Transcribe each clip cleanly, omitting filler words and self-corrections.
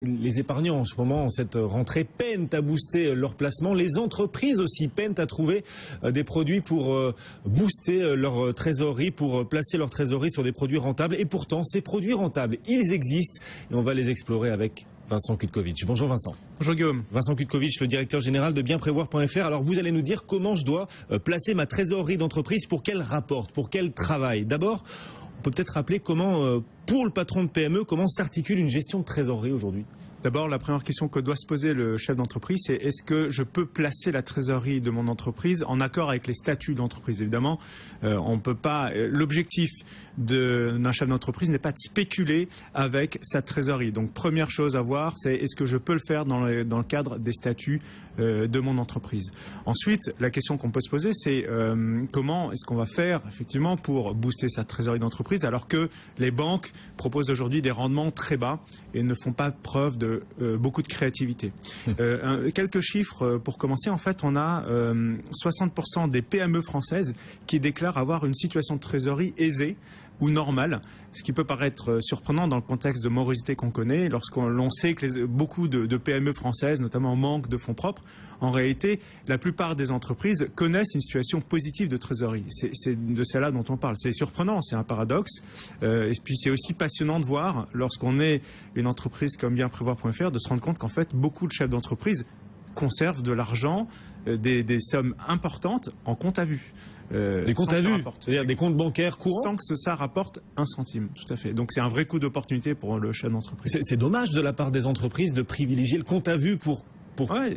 Les épargnants en ce moment, en cette rentrée, peinent à booster leur placement. Les entreprises aussi peinent à trouver des produits pour booster leur trésorerie, pour placer leur trésorerie sur des produits rentables. Et pourtant, ces produits rentables, ils existent et on va les explorer avec Vincent Kutkovitch. Bonjour Vincent. Bonjour Guillaume. Vincent Kutkovitch, le directeur général de bienprévoir.fr. Alors vous allez nous dire comment je dois placer ma trésorerie d'entreprise pour qu'elle rapporte, pour qu'elle travaille. D'abord, on peut peut-être rappeler comment, pour le patron de PME, comment s'articule une gestion de trésorerie aujourd'hui. D'abord, la première question que doit se poser le chef d'entreprise, c'est est-ce que je peux placer la trésorerie de mon entreprise en accord avec les statuts de l'entreprise. Évidemment, on peut pas. L'objectif d'un chef d'entreprise n'est pas de spéculer avec sa trésorerie. Donc, première chose à voir, c'est est-ce que je peux le faire dans le cadre des statuts de mon entreprise. Ensuite, la question qu'on peut se poser, c'est comment est-ce qu'on va faire effectivement pour booster sa trésorerie d'entreprise alors que les banques proposent aujourd'hui des rendements très bas et ne font pas preuve de beaucoup de créativité. Quelques chiffres pour commencer. En fait, on a 60% des PME françaises qui déclarent avoir une situation de trésorerie aisée ou normale, ce qui peut paraître surprenant dans le contexte de morosité qu'on connaît, lorsqu'on sait que beaucoup de PME françaises, notamment, manquent de fonds propres. En réalité, la plupart des entreprises connaissent une situation positive de trésorerie. C'est de celle-là dont on parle. C'est surprenant, c'est un paradoxe. Et puis c'est aussi passionnant de voir, lorsqu'on est une entreprise comme bienprévoir.fr, de se rendre compte qu'en fait, beaucoup de chefs d'entreprise conservent de l'argent, des sommes importantes en compte à vue. Des comptes à vue, c'est-à-dire des comptes bancaires courants. Sans que ça rapporte un centime, tout à fait. Donc c'est un vrai coup d'opportunité pour le chef d'entreprise. C'est dommage de la part des entreprises de privilégier le compte à vue pour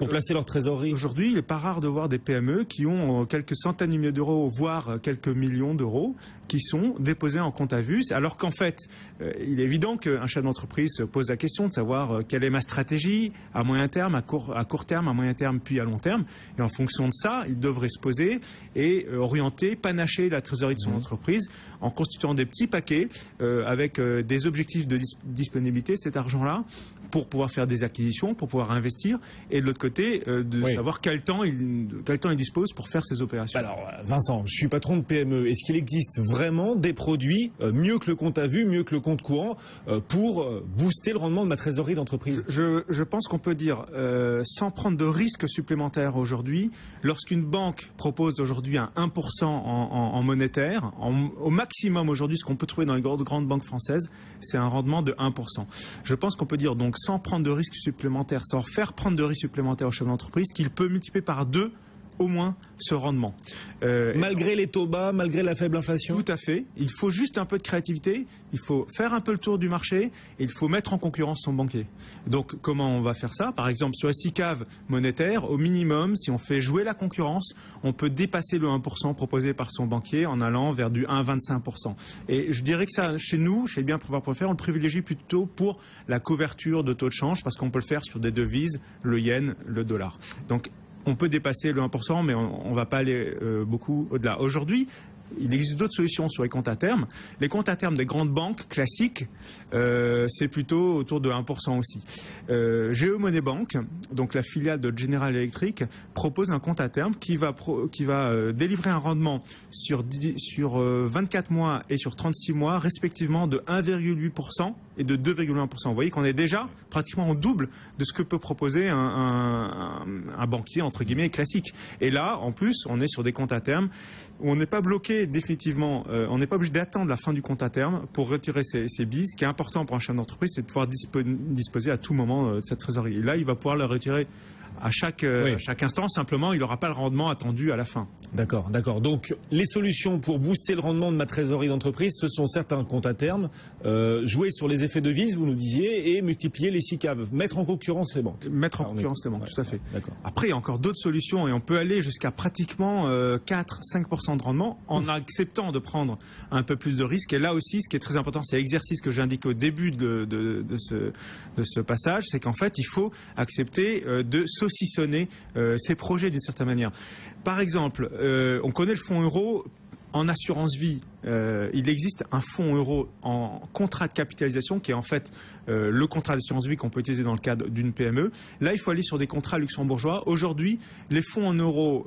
placer leur trésorerie. Aujourd'hui, il n'est pas rare de voir des PME qui ont quelques centaines de milliers d'euros, voire quelques millions d'euros, qui sont déposés en compte à vue, alors qu'en fait, il est évident qu'un chef d'entreprise se pose la question de savoir quelle est ma stratégie à moyen terme, à court terme, à moyen terme, puis à long terme. Et en fonction de ça, il devrait se poser et orienter, panacher la trésorerie de son entreprise en constituant des petits paquets avec des objectifs de disponibilité, cet argent-là, pour pouvoir faire des acquisitions, pour pouvoir investir. Et de l'autre côté, savoir quel temps il dispose pour faire ces opérations. Alors, Vincent, je suis patron de PME. Est-ce qu'il existe vraiment des produits mieux que le compte à vue, mieux que le compte courant, pour booster le rendement de ma trésorerie d'entreprise? Je pense qu'on peut dire, sans prendre de risques supplémentaires aujourd'hui, lorsqu'une banque propose aujourd'hui un 1% en monétaire, au maximum aujourd'hui, ce qu'on peut trouver dans les grandes banques françaises, c'est un rendement de 1%. Je pense qu'on peut dire, donc, sans prendre de risques supplémentaires, sans faire prendre de risques supplémentaires au chef d'entreprise, qu'il peut multiplier par 2 au moins ce rendement. Malgré les taux bas, malgré la faible inflation? Tout à fait. Il faut juste un peu de créativité, il faut faire un peu le tour du marché et il faut mettre en concurrence son banquier. Donc comment on va faire ça? Par exemple, sur les SICAV monétaires, au minimum, si on fait jouer la concurrence, on peut dépasser le 1% proposé par son banquier en allant vers du 1,25%. Et je dirais que ça, chez nous, chez bienprévoir.fr, on le privilégie plutôt pour la couverture de taux de change parce qu'on peut le faire sur des devises, le yen, le dollar. Donc on peut dépasser le 1%, mais on ne va pas aller beaucoup au-delà. Aujourd'hui, il existe d'autres solutions sur les comptes à terme. Les comptes à terme des grandes banques classiques, c'est plutôt autour de 1% aussi. GE Money Bank, donc la filiale de General Electric, propose un compte à terme qui va délivrer un rendement sur 24 mois et sur 36 mois, respectivement de 1,8% et de 2,1%. Vous voyez qu'on est déjà pratiquement en double de ce que peut proposer un banquier, entre guillemets, classique. Et là, en plus, on est sur des comptes à terme où on n'est pas bloqué définitivement, on n'est pas obligé d'attendre la fin du compte à terme pour retirer ses billes. Ce qui est important pour un chef d'entreprise, c'est de pouvoir disposer à tout moment de cette trésorerie. Et là, il va pouvoir la retirer à chaque instant, simplement, il n'aura pas le rendement attendu à la fin. D'accord, d'accord. Donc, les solutions pour booster le rendement de ma trésorerie d'entreprise, ce sont certains comptes à terme, jouer sur les effets de devise, vous nous disiez, et multiplier les SICAV, mettre en concurrence les banques. Mettre en concurrence les banques, tout à fait. D'accord. Après, il y a encore d'autres solutions, et on peut aller jusqu'à pratiquement 4-5% de rendement, en acceptant de prendre un peu plus de risques. Et là aussi, ce qui est très important, c'est l'exercice que j'ai indiqué au début de ce passage, c'est qu'en fait, il faut accepter de saucissonner ces projets d'une certaine manière. Par exemple, on connaît le fonds euro. En assurance vie, il existe un fonds euro en contrat de capitalisation qui est en fait le contrat d'assurance vie qu'on peut utiliser dans le cadre d'une PME. Là, il faut aller sur des contrats luxembourgeois. Aujourd'hui, les fonds en euros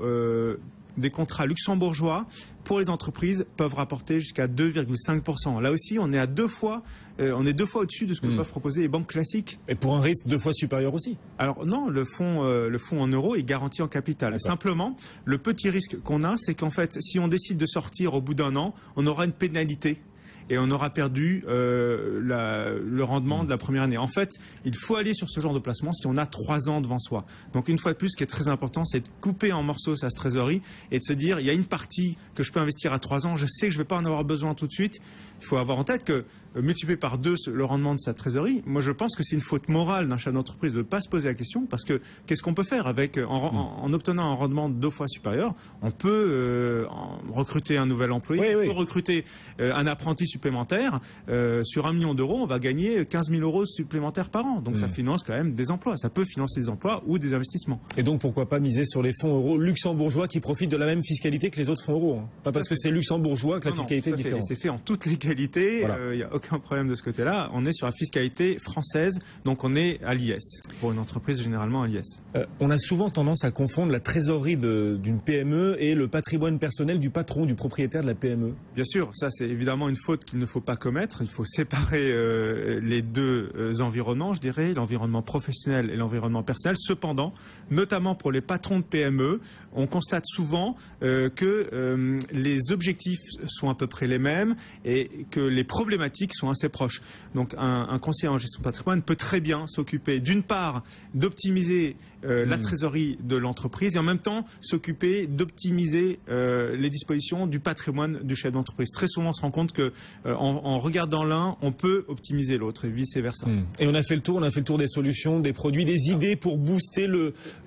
des contrats luxembourgeois pour les entreprises peuvent rapporter jusqu'à 2,5%. Là aussi, on est deux fois au-dessus de ce que peuvent proposer les banques classiques. Et pour un risque 2 fois supérieur aussi. Alors non, le fonds en euros est garanti en capital. Simplement, le petit risque qu'on a, c'est qu'en fait, si on décide de sortir au bout d'un an, on aura une pénalité. Et on aura perdu le rendement de la première année. En fait, il faut aller sur ce genre de placement si on a 3 ans devant soi. Donc une fois de plus, ce qui est très important, c'est de couper en morceaux sa trésorerie et de se dire, il y a une partie que je peux investir à 3 ans, je sais que je ne vais pas en avoir besoin tout de suite. Il faut avoir en tête que multiplier par 2 le rendement de sa trésorerie, moi je pense que c'est une faute morale d'un chef d'entreprise de ne pas se poser la question, parce que qu'est-ce qu'on peut faire avec, en obtenant un rendement 2 fois supérieur? On peut recruter un nouvel employé, on peut recruter un apprenti supplémentaire. Sur 1 million d'euros, on va gagner 15 000 euros supplémentaires par an. Donc ça finance quand même des emplois. Ça peut financer des emplois ou des investissements. Et donc pourquoi pas miser sur les fonds euros luxembourgeois qui profitent de la même fiscalité que les autres fonds euros, hein. Pas parce que c'est luxembourgeois que la fiscalité est différente. C'est fait en toute légalité. Il n'y a aucun problème de ce côté-là. On est sur la fiscalité française. Donc on est à l'IS. Pour une entreprise, généralement à l'IS. On a souvent tendance à confondre la trésorerie d'une PME et le patrimoine personnel du patron, du propriétaire de la PME. Bien sûr, ça c'est évidemment une faute qu'il ne faut pas commettre. Il faut séparer les deux environnements, je dirais, l'environnement professionnel et l'environnement personnel. Cependant, notamment pour les patrons de PME, on constate souvent que les objectifs sont à peu près les mêmes et que les problématiques sont assez proches. Donc un conseiller en gestion de patrimoine peut très bien s'occuper d'une part d'optimiser la trésorerie de l'entreprise et en même temps s'occuper d'optimiser les dispositions du patrimoine du chef d'entreprise. Très souvent on se rend compte que en regardant l'un, on peut optimiser l'autre et vice-versa. Et on a fait le tour des solutions, des produits, des idées pour booster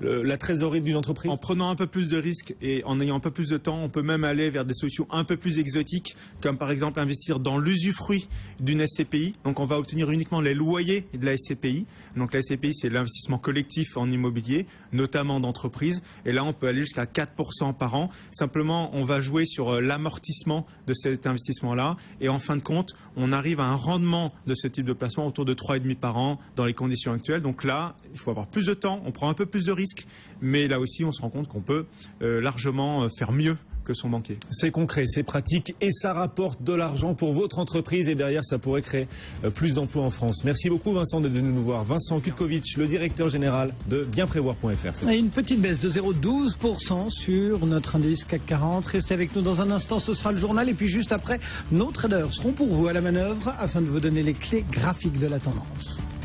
la trésorerie d'une entreprise. En prenant un peu plus de risques et en ayant un peu plus de temps, on peut même aller vers des solutions un peu plus exotiques, comme par exemple investir dans l'usufruit d'une SCPI. Donc on va obtenir uniquement les loyers de la SCPI. Donc la SCPI, c'est l'investissement collectif en immobilier, notamment d'entreprise. Et là, on peut aller jusqu'à 4% par an. Simplement, on va jouer sur l'amortissement de cet investissement-là. Et en fin de compte, on arrive à un rendement de ce type de placement autour de 3,5 par an dans les conditions actuelles. Donc là, il faut avoir plus de temps, on prend un peu plus de risques, mais là aussi, on se rend compte qu'on peut largement faire mieux que son banquier. C'est concret, c'est pratique et ça rapporte de l'argent pour votre entreprise et derrière, ça pourrait créer plus d'emplois en France. Merci beaucoup Vincent d'être venu nous voir. Vincent Kutkovitch, le directeur général de bienprévoir.fr. Et une petite baisse de 0,12% sur notre indice CAC 40. Restez avec nous dans un instant, ce sera le journal et puis juste après, nos traders seront pour vous à la manœuvre afin de vous donner les clés graphiques de la tendance.